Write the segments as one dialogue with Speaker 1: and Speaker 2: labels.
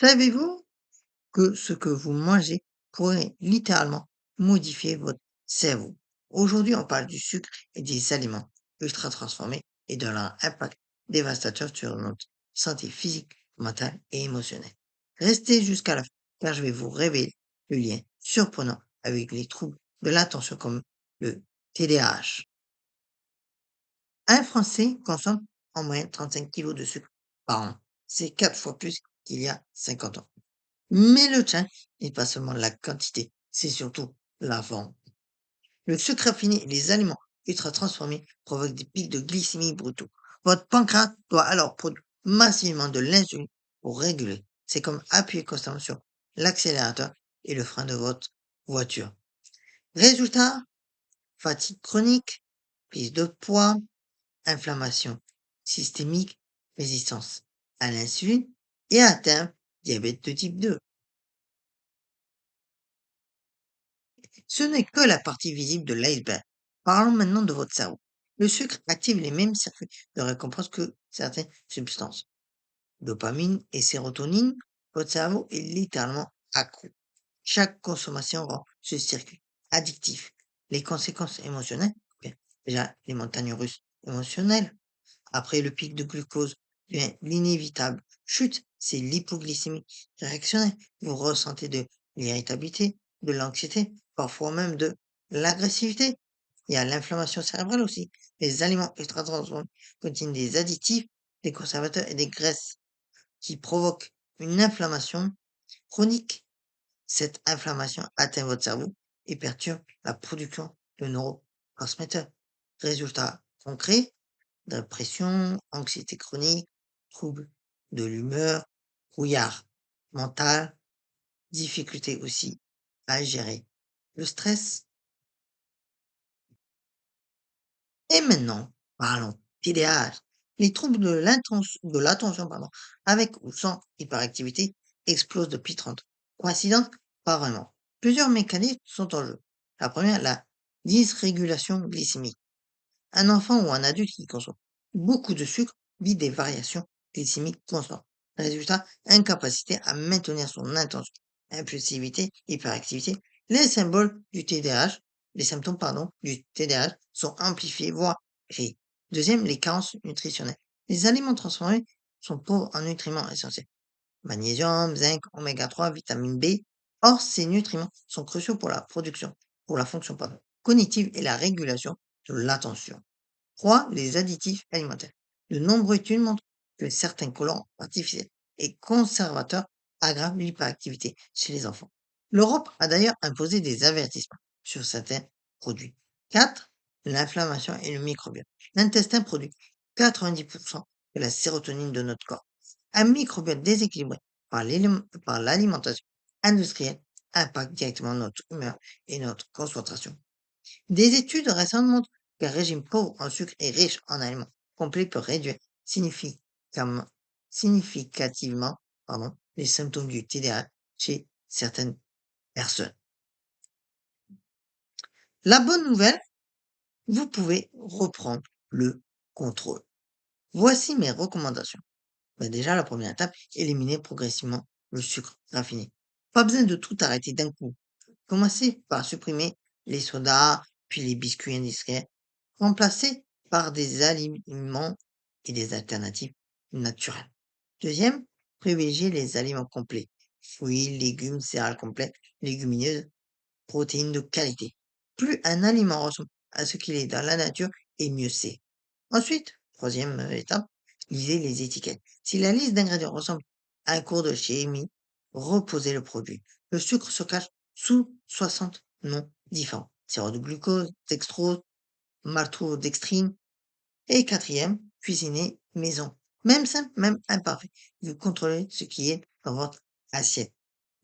Speaker 1: Savez-vous que ce que vous mangez pourrait littéralement modifier votre cerveau? Aujourd'hui, on parle du sucre et des aliments ultra transformés et de leur impact dévastateur sur notre santé physique, mentale et émotionnelle. Restez jusqu'à la fin, car je vais vous révéler le lien surprenant avec les troubles de l'attention comme le TDAH. Un Français consomme en moyenne 35 kilos de sucre par an. C'est 4 fois plus qu'il y a 50 ans. Mais le tien n'est pas seulement la quantité, c'est surtout la forme. Le sucre raffiné et les aliments ultra transformés provoquent des pics de glycémie brutaux. Votre pancréas doit alors produire massivement de l'insuline pour réguler. C'est comme appuyer constamment sur l'accélérateur et le frein de votre voiture. Résultat, fatigue chronique, prise de poids, inflammation systémique, résistance à l'insuline et à terme, diabète de type 2. Ce n'est que la partie visible de l'iceberg. Parlons maintenant de votre cerveau. Le sucre active les mêmes circuits de récompense que certaines substances. Dopamine et sérotonine, votre cerveau est littéralement accro. Chaque consommation rend ce circuit addictif. Les conséquences émotionnelles, bien, déjà les montagnes russes émotionnelles. Après le pic de glucose vient l'inévitable chute, c'est l'hypoglycémie réactionnelle. Vous ressentez de l'irritabilité, de l'anxiété, parfois même de l'agressivité. Il y a l'inflammation cérébrale aussi. Les aliments ultra transformés contiennent des additifs, des conservateurs et des graisses qui provoquent une inflammation chronique. Cette inflammation atteint votre cerveau et perturbe la production de neurotransmetteurs. Résultat concret, dépression, anxiété chronique, troubles de l'humeur, brouillard mental, difficulté aussi à gérer le stress. Et maintenant, parlons TDAH. Les troubles de l'attention, pardon, avec ou sans hyperactivité explosent depuis 30 ans. Coïncidence? Pas vraiment. Plusieurs mécanismes sont en jeu. La première, la dysrégulation glycémique. Un enfant ou un adulte qui consomme beaucoup de sucre vit des variations glycémiques constantes. Résultat, incapacité à maintenir son attention. Impulsivité, hyperactivité. Les symboles du TDAH, les symptômes, pardon, du TDAH sont amplifiés, voire créés. Deuxième, les carences nutritionnelles. Les aliments transformés sont pauvres en nutriments essentiels. Magnésium, zinc, oméga 3, vitamine B. Or, ces nutriments sont cruciaux pour la fonction, pardon, cognitive et la régulation de l'attention. 3. Les additifs alimentaires. De nombreuses études montrent que certains collants artificiels et conservateurs aggravent l'hyperactivité chez les enfants. L'Europe a d'ailleurs imposé des avertissements sur certains produits. 4. L'inflammation et le microbiote. L'intestin produit 90% de la sérotonine de notre corps. Un microbiote déséquilibré par l'alimentation industrielle impacte directement notre humeur et notre concentration. Des études récentes montrent qu'un régime pauvre en sucre et riche en aliments complets peut réduire significam- significativement les symptômes du TDAH chez certaines personnes. La bonne nouvelle, vous pouvez reprendre le contrôle. Voici mes recommandations. Déjà, la première étape, éliminer progressivement le sucre raffiné. Pas besoin de tout arrêter d'un coup. Commencez par supprimer les sodas, puis les biscuits industriels. Remplacez par des aliments et des alternatives naturelles. Deuxième, privilégiez les aliments complets. Fruits, légumes, céréales complètes, légumineuses, protéines de qualité. Plus un aliment ressemble à ce qu'il est dans la nature, et mieux c'est. Ensuite, troisième étape, lisez les étiquettes. Si la liste d'ingrédients ressemble à un cours de chimie, reposez le produit. Le sucre se cache sous 60 noms différents. Sirop de glucose, dextrose, maltodextrine. Et quatrième, cuisiner maison. Même simple, même imparfait. Vous contrôlez ce qui est dans votre assiette.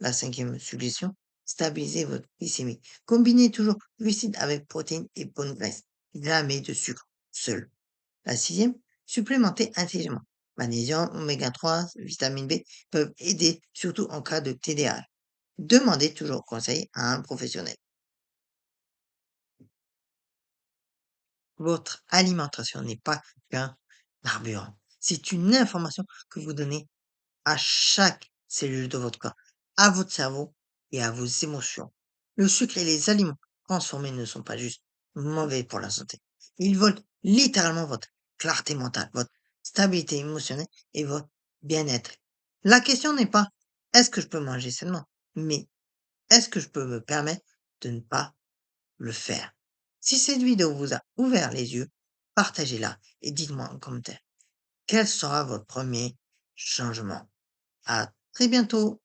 Speaker 1: La cinquième suggestion, stabilisez votre glycémie. Combinez toujours glucides avec protéines et bonne graisse. Jamais de sucre seul. La sixième, supplémentez intelligemment. Magnésium, oméga 3, vitamine B peuvent aider, surtout en cas de TDAH. Demandez toujours conseil à un professionnel. Votre alimentation n'est pas qu'un carburant. C'est une information que vous donnez à chaque cellules de votre corps, à votre cerveau et à vos émotions. Le sucre et les aliments transformés ne sont pas juste mauvais pour la santé. Ils volent littéralement votre clarté mentale, votre stabilité émotionnelle et votre bien-être. La question n'est pas est-ce que je peux manger sainement, mais est-ce que je peux me permettre de ne pas le faire? Si cette vidéo vous a ouvert les yeux, partagez-la et dites-moi en commentaire quel sera votre premier changement. À très bientôt.